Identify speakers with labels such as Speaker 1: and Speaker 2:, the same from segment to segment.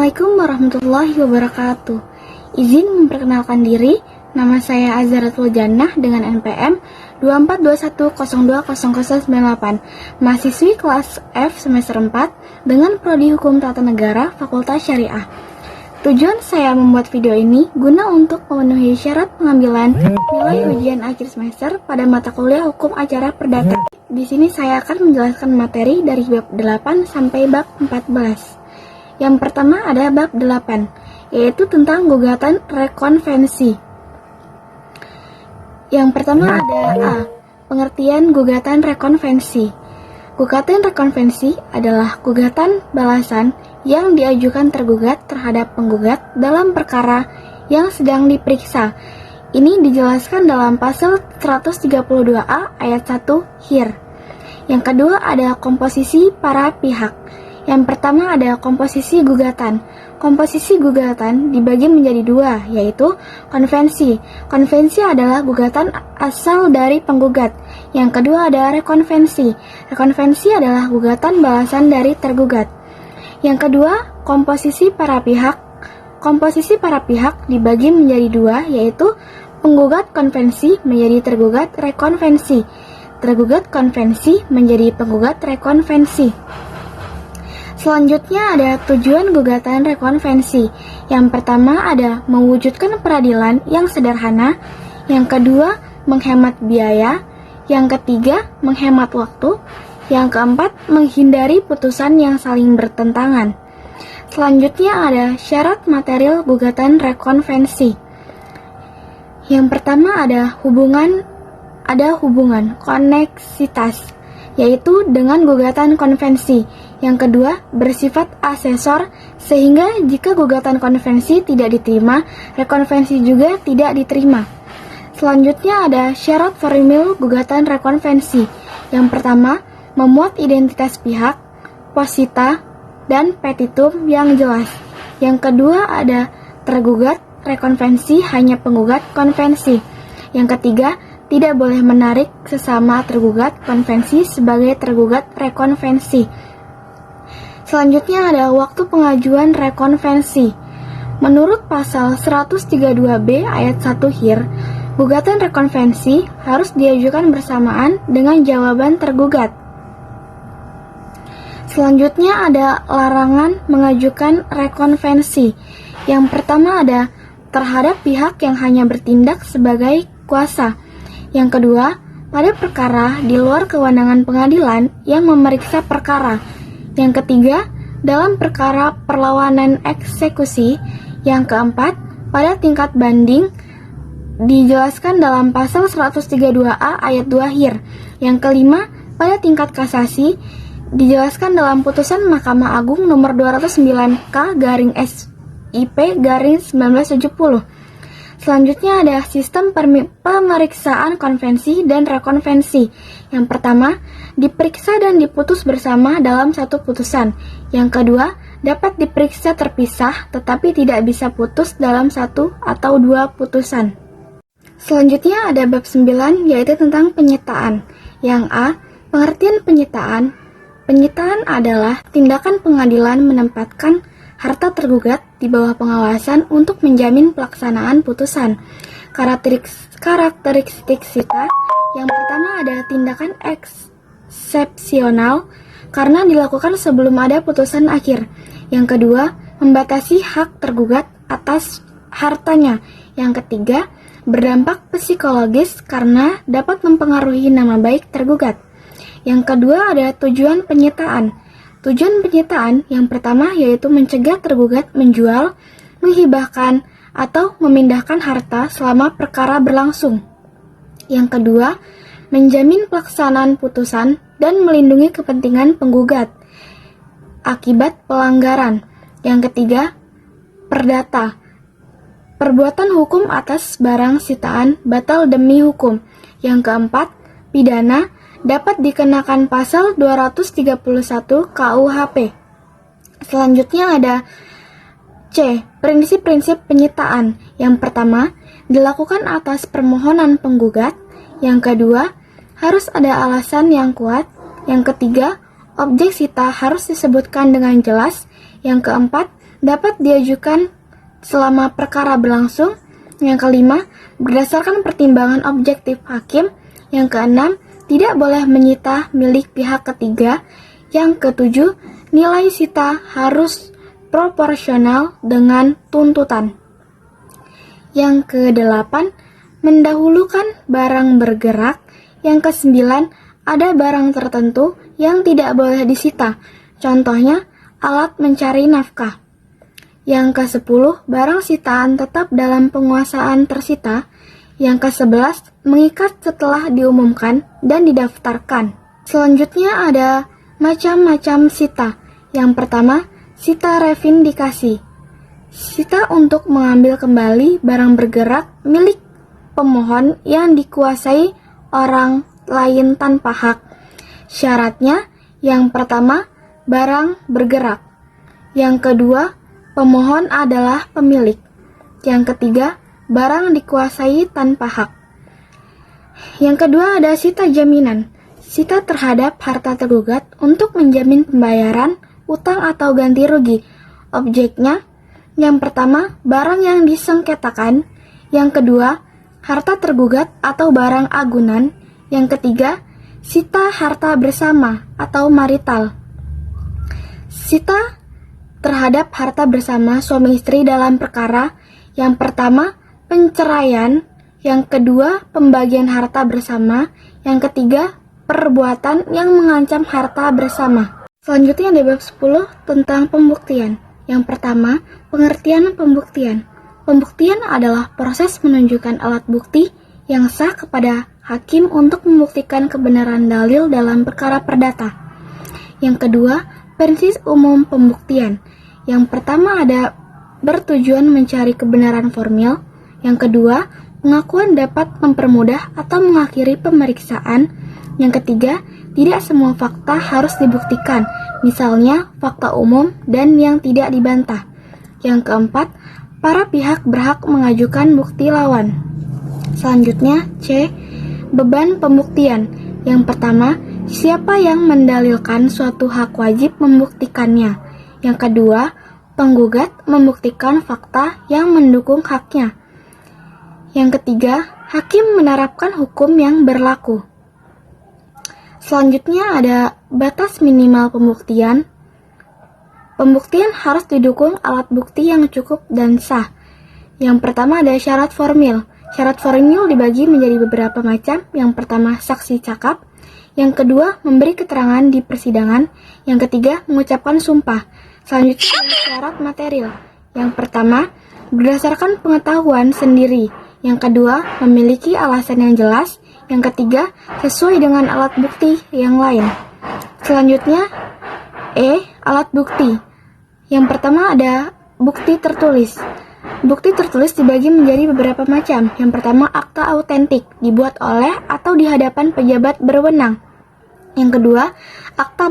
Speaker 1: Assalamualaikum warahmatullahi wabarakatuh. Izin memperkenalkan diri, nama saya Azharatul Jannah dengan NPM 2421020098, mahasiswi kelas F semester 4 dengan Prodi Hukum Tata Negara Fakultas Syariah. Tujuan saya membuat video ini guna untuk memenuhi syarat pengambilan nilai ujian akhir semester pada mata kuliah Hukum Acara Perdata. Di sini saya akan menjelaskan materi dari bab 8 sampai bab 14. Yang pertama ada bab 8, yaitu tentang gugatan rekonvensi. Yang pertama ada A. Pengertian gugatan rekonvensi. Gugatan rekonvensi adalah gugatan balasan yang diajukan tergugat terhadap penggugat dalam perkara yang sedang diperiksa. Ini dijelaskan dalam pasal 132A ayat 1 HIR. Yang kedua ada komposisi para pihak. Yang pertama ada komposisi gugatan. Komposisi gugatan dibagi menjadi dua, yaitu konvensi. Konvensi adalah gugatan asal dari penggugat. Yang kedua ada rekonvensi. Rekonvensi adalah gugatan balasan dari tergugat. Yang kedua, komposisi para pihak. Komposisi para pihak dibagi menjadi dua, yaitu penggugat konvensi menjadi tergugat rekonvensi. Tergugat konvensi menjadi penggugat rekonvensi. Selanjutnya ada tujuan gugatan rekonvensi. Yang pertama ada mewujudkan peradilan yang sederhana. Yang kedua, menghemat biaya. Yang ketiga, menghemat waktu. Yang keempat, menghindari putusan yang saling bertentangan. Selanjutnya ada syarat material gugatan rekonvensi. Yang pertama ada hubungan koneksitas, yaitu dengan gugatan konvensi. Yang kedua, bersifat asesor, sehingga jika gugatan konvensi tidak diterima, rekonvensi juga tidak diterima. Selanjutnya ada syarat formil gugatan rekonvensi. Yang pertama, memuat identitas pihak, posita, dan petitum yang jelas. Yang kedua ada tergugat rekonvensi hanya penggugat konvensi. Yang ketiga, tidak boleh menarik sesama tergugat konvensi sebagai tergugat rekonvensi. Selanjutnya ada waktu pengajuan rekonvensi. Menurut pasal 132B ayat 1 HIR, gugatan rekonvensi harus diajukan bersamaan dengan jawaban tergugat. Selanjutnya ada larangan mengajukan rekonvensi. Yang pertama ada terhadap pihak yang hanya bertindak sebagai kuasa. Yang kedua, pada perkara di luar kewenangan pengadilan yang memeriksa perkara. Yang ketiga, dalam perkara perlawanan eksekusi. Yang keempat, pada tingkat banding dijelaskan dalam pasal 132A ayat 2 HIR. Yang kelima, pada tingkat kasasi dijelaskan dalam putusan Mahkamah Agung nomor 209K/SIP/1970. Selanjutnya ada sistem pemeriksaan konvensi dan rekonvensi. Yang pertama, diperiksa dan diputus bersama dalam satu putusan. Yang kedua, dapat diperiksa terpisah tetapi tidak bisa putus dalam satu atau dua putusan. Selanjutnya ada bab 9, yaitu tentang penyitaan. Yang A, pengertian penyitaan. Penyitaan adalah tindakan pengadilan menempatkan harta tergugat di bawah pengawasan untuk menjamin pelaksanaan putusan. Karakteristik sita yang pertama ada tindakan eksepsional karena dilakukan sebelum ada putusan akhir. Yang kedua, membatasi hak tergugat atas hartanya. Yang ketiga, berdampak psikologis karena dapat mempengaruhi nama baik tergugat. Yang kedua ada tujuan penyitaan. Tujuan penyitaan yang pertama yaitu mencegah tergugat menjual, menghibahkan, atau memindahkan harta selama perkara berlangsung. Yang kedua, menjamin pelaksanaan putusan dan melindungi kepentingan penggugat akibat pelanggaran. Yang ketiga, perdata. Perbuatan hukum atas barang sitaan batal demi hukum. Yang keempat, pidana dapat dikenakan pasal 231 KUHP. Selanjutnya ada C. Prinsip-prinsip penyitaan. Yang pertama, dilakukan atas permohonan penggugat. Yang kedua, harus ada alasan yang kuat. Yang ketiga, objek sita harus disebutkan dengan jelas. Yang keempat, dapat diajukan selama perkara berlangsung. Yang kelima, berdasarkan pertimbangan objektif hakim. Yang keenam, tidak boleh menyita milik pihak ketiga. Yang ketujuh, nilai sita harus proporsional dengan tuntutan. Yang kedelapan, mendahulukan barang bergerak. Yang kesembilan, ada barang tertentu yang tidak boleh disita. Contohnya, alat mencari nafkah. Yang ke-10, barang sitaan tetap dalam penguasaan tersita. Yang ke-11, mengikat setelah diumumkan dan didaftarkan. Selanjutnya ada macam-macam sita. Yang pertama, sita revindikasi. Sita untuk mengambil kembali barang bergerak milik pemohon yang dikuasai orang lain tanpa hak. Syaratnya, yang pertama, barang bergerak. Yang kedua, pemohon adalah pemilik. Yang ketiga, barang dikuasai tanpa hak. Yang kedua ada sita jaminan. Sita terhadap harta tergugat untuk menjamin pembayaran utang atau ganti rugi. Objeknya, yang pertama, barang yang disengketakan. Yang kedua, harta tergugat atau barang agunan. Yang ketiga, sita harta bersama atau marital. Sita terhadap harta bersama suami istri dalam perkara. Yang pertama, penceraian. Yang kedua, pembagian harta bersama. Yang ketiga, perbuatan yang mengancam harta bersama. Selanjutnya ada bab 10 tentang pembuktian. Yang pertama, pengertian pembuktian. Pembuktian adalah proses menunjukkan alat bukti yang sah kepada hakim untuk membuktikan kebenaran dalil dalam perkara perdata. Yang kedua, prinsip umum pembuktian. Yang pertama ada bertujuan mencari kebenaran formil. Yang kedua, pengakuan dapat mempermudah atau mengakhiri pemeriksaan. Yang ketiga, tidak semua fakta harus dibuktikan, misalnya fakta umum dan yang tidak dibantah. Yang keempat, para pihak berhak mengajukan bukti lawan. Selanjutnya, C. Beban pembuktian. Yang pertama, siapa yang mendalilkan suatu hak wajib membuktikannya. Yang kedua, penggugat membuktikan fakta yang mendukung haknya. Yang ketiga, hakim menerapkan hukum yang berlaku. Selanjutnya ada batas minimal pembuktian. Pembuktian harus didukung alat bukti yang cukup dan sah. Yang pertama ada syarat formil. Syarat formil dibagi menjadi beberapa macam. Yang pertama, saksi cakap. Yang kedua, memberi keterangan di persidangan. Yang ketiga, mengucapkan sumpah. Selanjutnya ada syarat material. Yang pertama, berdasarkan pengetahuan sendiri. Yang kedua, memiliki alasan yang jelas. Yang ketiga, sesuai dengan alat bukti yang lain. Selanjutnya, E. Alat bukti. Yang pertama ada bukti tertulis. Bukti tertulis dibagi menjadi beberapa macam. Yang pertama, akta autentik, dibuat oleh atau di hadapan pejabat berwenang. Yang kedua, akta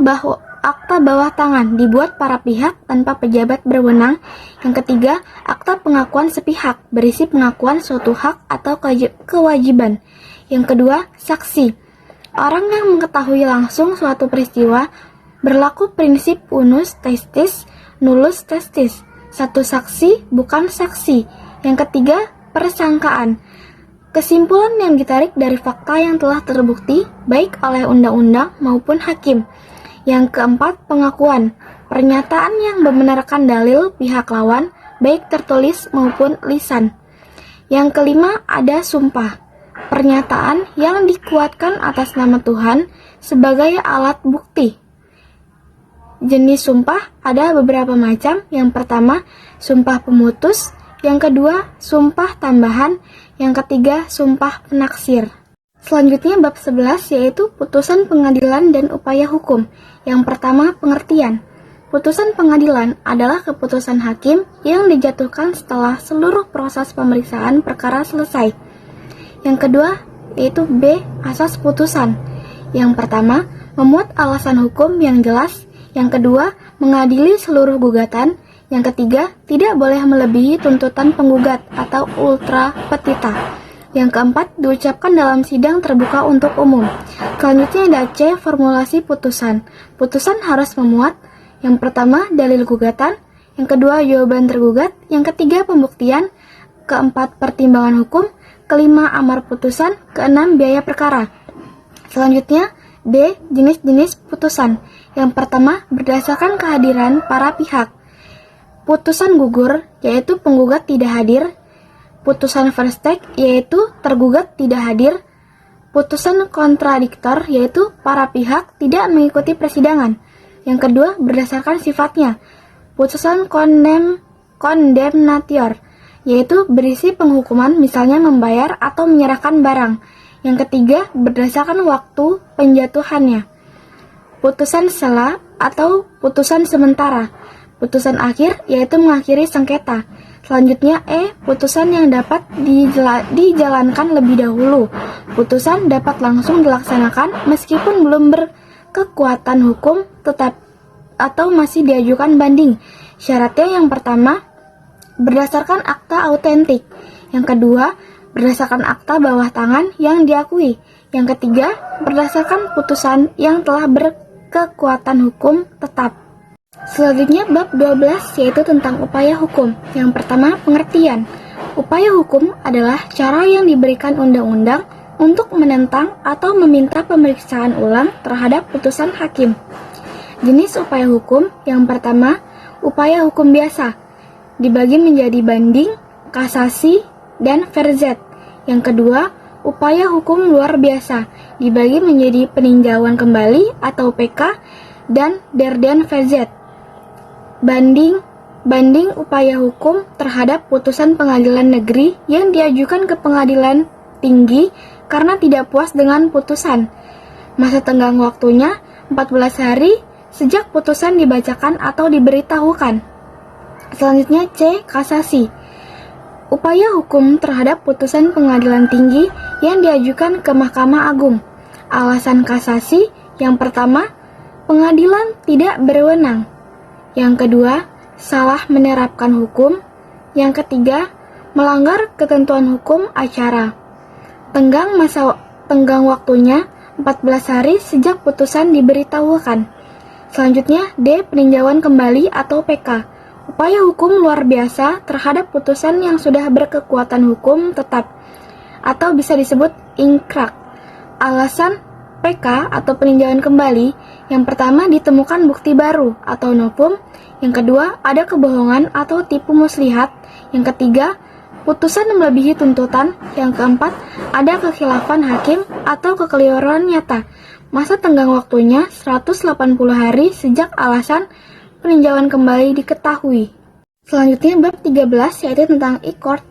Speaker 1: bawah tangan, dibuat para pihak tanpa pejabat berwenang. Yang ketiga, akta pengakuan sepihak, berisi pengakuan suatu hak atau kewajiban. Yang kedua, saksi. Orang yang mengetahui langsung suatu peristiwa, berlaku prinsip unus testis, nullus testis. Satu saksi bukan saksi. Yang ketiga, persangkaan. Kesimpulan yang ditarik dari fakta yang telah terbukti, baik oleh undang-undang maupun hakim. Yang keempat, pengakuan. Pernyataan yang membenarkan dalil pihak lawan, baik tertulis maupun lisan. Yang kelima, ada sumpah. Pernyataan yang dikuatkan atas nama Tuhan sebagai alat bukti. Jenis sumpah ada beberapa macam. Yang pertama, sumpah pemutus. Yang kedua, sumpah tambahan. Yang ketiga, sumpah penaksir. Selanjutnya bab 11 yaitu putusan pengadilan dan upaya hukum. Yang pertama, pengertian. Putusan pengadilan adalah keputusan hakim yang dijatuhkan setelah seluruh proses pemeriksaan perkara selesai. Yang kedua, yaitu B. Asas putusan. Yang pertama, memuat alasan hukum yang jelas. Yang kedua, mengadili seluruh gugatan. Yang ketiga, tidak boleh melebihi tuntutan penggugat atau ultra petita. Yang keempat, diucapkan dalam sidang terbuka untuk umum. Selanjutnya ada C. Formulasi putusan. Putusan harus memuat yang pertama, dalil gugatan. Yang kedua, jawaban tergugat. Yang ketiga, pembuktian. Keempat, pertimbangan hukum. Kelima, amar putusan. Keenam, biaya perkara. Selanjutnya, D. Jenis-jenis putusan. Yang pertama, berdasarkan kehadiran para pihak. Putusan gugur, yaitu penggugat tidak hadir. Putusan first take, yaitu tergugat tidak hadir. Putusan kontradiktor, yaitu para pihak tidak mengikuti persidangan. Yang kedua, berdasarkan sifatnya. Putusan kondemnatior, yaitu berisi penghukuman, misalnya membayar atau menyerahkan barang. Yang ketiga, berdasarkan waktu penjatuhannya. Putusan sela atau putusan sementara. Putusan akhir, yaitu mengakhiri sengketa. Selanjutnya E, putusan yang dapat dijalankan lebih dahulu. Putusan dapat langsung dilaksanakan meskipun belum berkekuatan hukum tetap atau masih diajukan banding. Syaratnya yang pertama, berdasarkan akta autentik. Yang kedua, berdasarkan akta bawah tangan yang diakui. Yang ketiga, berdasarkan putusan yang telah berkekuatan hukum tetap. Selanjutnya bab 12 yaitu tentang upaya hukum. Yang pertama, pengertian. Upaya hukum adalah cara yang diberikan undang-undang untuk menentang atau meminta pemeriksaan ulang terhadap putusan hakim. Jenis upaya hukum. Yang pertama, upaya hukum biasa. Dibagi menjadi banding, kasasi, dan verzet. Yang kedua, upaya hukum luar biasa. Dibagi menjadi peninjauan kembali atau PK dan derden verzet. Banding upaya hukum terhadap putusan pengadilan negeri yang diajukan ke pengadilan tinggi karena tidak puas dengan putusan. Masa tenggang waktunya 14 hari sejak putusan dibacakan atau diberitahukan. Selanjutnya C. Kasasi. Upaya hukum terhadap putusan pengadilan tinggi yang diajukan ke Mahkamah Agung. Alasan kasasi yang pertama, pengadilan tidak berwenang. Yang kedua, salah menerapkan hukum. Yang ketiga, melanggar ketentuan hukum acara. Tenggang waktunya 14 hari sejak putusan diberitahukan. Selanjutnya D. Peninjauan kembali atau PK. Upaya hukum luar biasa terhadap putusan yang sudah berkekuatan hukum tetap atau bisa disebut ingkrak. Alasan PK atau peninjauan kembali, yang pertama ditemukan bukti baru atau novum, yang kedua ada kebohongan atau tipu muslihat, yang ketiga putusan melebihi tuntutan, yang keempat ada kekhilafan hakim atau kekeliruan nyata. Masa tenggang waktunya 180 hari sejak alasan peninjauan kembali diketahui. Selanjutnya bab 13 yaitu tentang e-court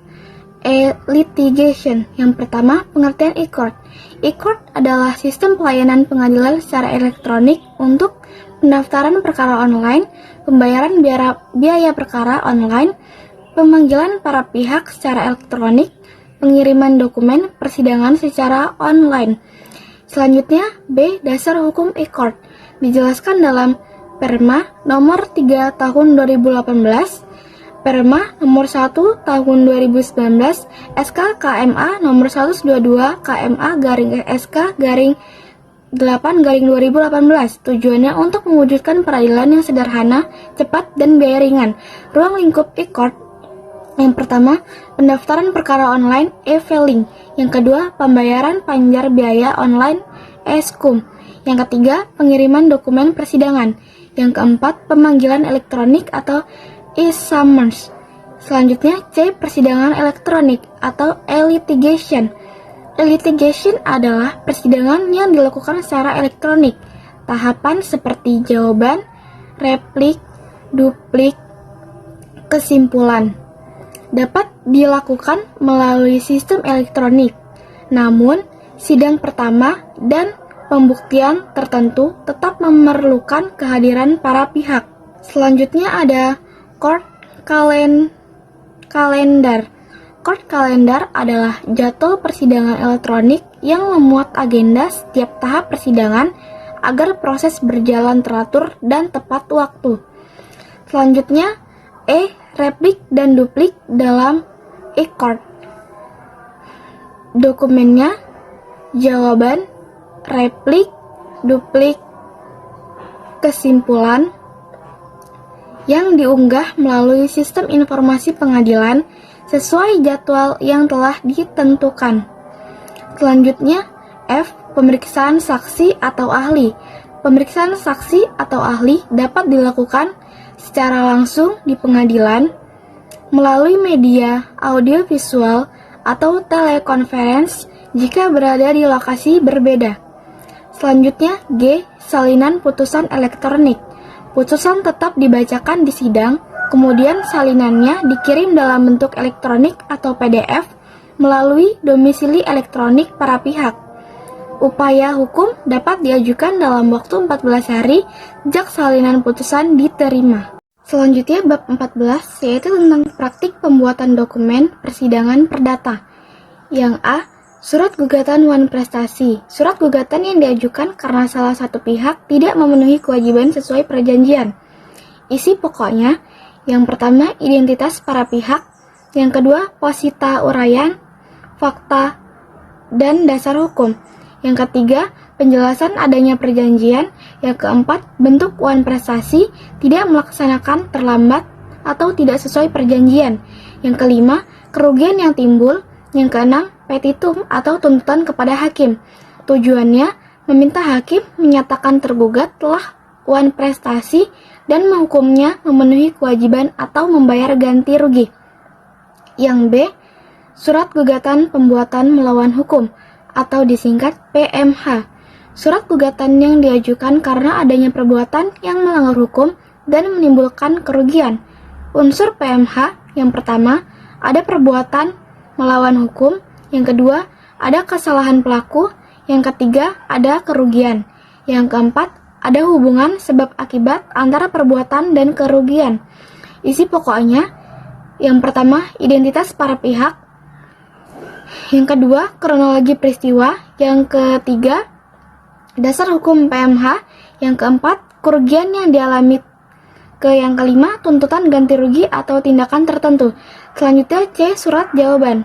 Speaker 1: litigation. Yang pertama, pengertian e-court. E-court adalah sistem pelayanan pengadilan secara elektronik untuk pendaftaran perkara online, pembayaran biaya perkara online, pemanggilan para pihak secara elektronik, pengiriman dokumen persidangan secara online. Selanjutnya, B. Dasar hukum e-court. Dijelaskan dalam Perma nomor 3 tahun 2018, Perma nomor 1 tahun 2019, SK KMA nomor 122 KMA SK 8/2018. Tujuannya untuk mewujudkan peradilan yang sederhana, cepat, dan biaya ringan. Ruang lingkup e-court. Yang pertama, pendaftaran perkara online e-filing. Yang kedua, pembayaran panjar biaya online e-skum. Yang ketiga, pengiriman dokumen persidangan. Yang keempat, pemanggilan elektronik atau e-summons. Selanjutnya, C. Persidangan elektronik atau e-litigation. E-litigation adalah persidangan yang dilakukan secara elektronik. Tahapan seperti jawaban, replik, duplik, kesimpulan dapat dilakukan melalui sistem elektronik. Namun, sidang pertama dan pembuktian tertentu tetap memerlukan kehadiran para pihak. Selanjutnya ada court kalendar. Court kalendar adalah jadwal persidangan elektronik yang memuat agenda setiap tahap persidangan agar proses berjalan teratur dan tepat waktu. Selanjutnya, replik dan duplik dalam e-court. Dokumennya, jawaban, replik, duplik, kesimpulan. yang diunggah melalui sistem informasi pengadilan sesuai jadwal yang telah ditentukan. Selanjutnya, F. Pemeriksaan saksi atau ahli. Pemeriksaan saksi atau ahli dapat dilakukan secara langsung di pengadilan, melalui media audiovisual atau telekonferensi jika berada di lokasi berbeda. Selanjutnya, G. Salinan putusan elektronik. Putusan tetap dibacakan di sidang, kemudian salinannya dikirim dalam bentuk elektronik atau PDF melalui domisili elektronik para pihak. Upaya hukum dapat diajukan dalam waktu 14 hari sejak salinan putusan diterima. Selanjutnya bab 14 yaitu tentang praktik pembuatan dokumen persidangan perdata. Yang A. Surat gugatan wan prestasi. Surat gugatan yang diajukan karena salah satu pihak tidak memenuhi kewajiban sesuai perjanjian. Isi pokoknya, yang pertama identitas para pihak, yang kedua posita uraian, fakta, dan dasar hukum. Yang ketiga, penjelasan adanya perjanjian. Yang keempat, bentuk wan prestasi tidak melaksanakan terlambat atau tidak sesuai perjanjian. Yang kelima, kerugian yang timbul. Yang keenam, petitum atau tuntutan kepada hakim. Tujuannya, meminta hakim menyatakan tergugat telah wan prestasi dan menghukumnya memenuhi kewajiban atau membayar ganti rugi. Yang B, surat gugatan pembuatan melawan hukum atau disingkat PMH. Surat gugatan yang diajukan karena adanya perbuatan yang melanggar hukum dan menimbulkan kerugian. Unsur PMH yang pertama, ada perbuatan melawan hukum, yang kedua, ada kesalahan pelaku, yang ketiga, ada kerugian, yang keempat, ada hubungan sebab akibat antara perbuatan dan kerugian. Isi pokoknya, yang pertama, identitas para pihak, yang kedua, kronologi peristiwa, yang ketiga, dasar hukum PMH, yang keempat, kerugian yang dialami, yang kelima, tuntutan ganti rugi atau tindakan tertentu. Selanjutnya C. Surat jawaban.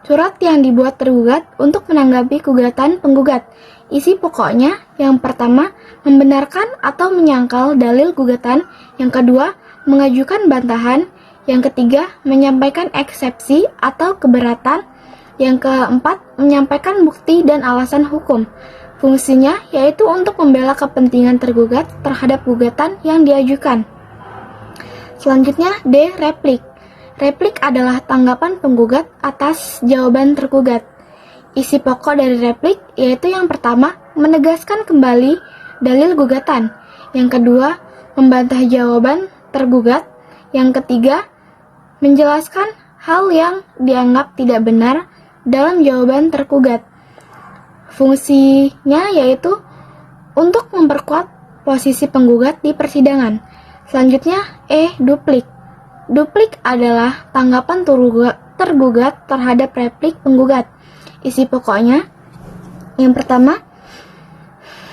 Speaker 1: Surat yang dibuat tergugat untuk menanggapi gugatan penggugat. Isi pokoknya, yang pertama, membenarkan atau menyangkal dalil gugatan, yang kedua, mengajukan bantahan, yang ketiga, menyampaikan eksepsi atau keberatan, yang keempat, menyampaikan bukti dan alasan hukum. Fungsinya yaitu untuk membela kepentingan tergugat terhadap gugatan yang diajukan. Selanjutnya D. Replik. Replik adalah tanggapan penggugat atas jawaban tergugat. Isi pokok dari replik yaitu yang pertama, menegaskan kembali dalil gugatan. Yang kedua, membantah jawaban tergugat. Yang ketiga, menjelaskan hal yang dianggap tidak benar dalam jawaban tergugat. Fungsinya yaitu untuk memperkuat posisi penggugat di persidangan. Selanjutnya E. Duplik. Duplik adalah tanggapan tergugat terhadap replik penggugat. Isi pokoknya, yang pertama,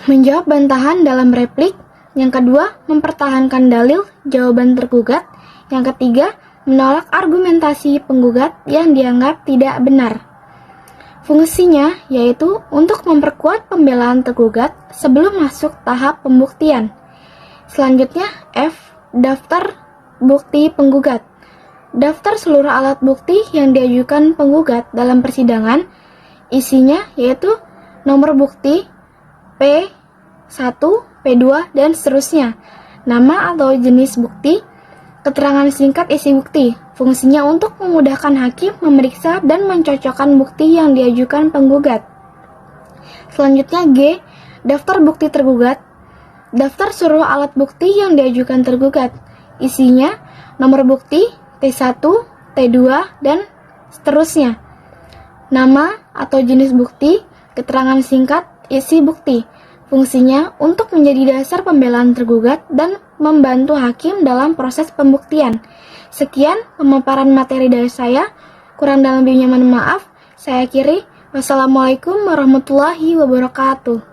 Speaker 1: menjawab bantahan dalam replik. Yang kedua, mempertahankan dalil jawaban tergugat. Yang ketiga, menolak argumentasi penggugat yang dianggap tidak benar. Fungsinya yaitu untuk memperkuat pembelaan tergugat sebelum masuk tahap pembuktian. Selanjutnya F. Daftar bukti penggugat. Daftar seluruh alat bukti yang diajukan penggugat dalam persidangan. Isinya yaitu nomor bukti, P1, P2, dan seterusnya. Nama atau jenis bukti, keterangan singkat isi bukti. Fungsinya untuk memudahkan hakim memeriksa dan mencocokkan bukti yang diajukan penggugat. Selanjutnya G. Daftar bukti tergugat. Daftar seluruh alat bukti yang diajukan tergugat. Isinya nomor bukti, T1, T2, dan seterusnya. Nama atau jenis bukti, keterangan singkat isi bukti. Fungsinya untuk menjadi dasar pembelaan tergugat dan membantu hakim dalam proses pembuktian. Sekian pemaparan materi dari saya. Kurang dalam lebihnya mohon maaf. Saya akhiri. Wassalamualaikum warahmatullahi wabarakatuh.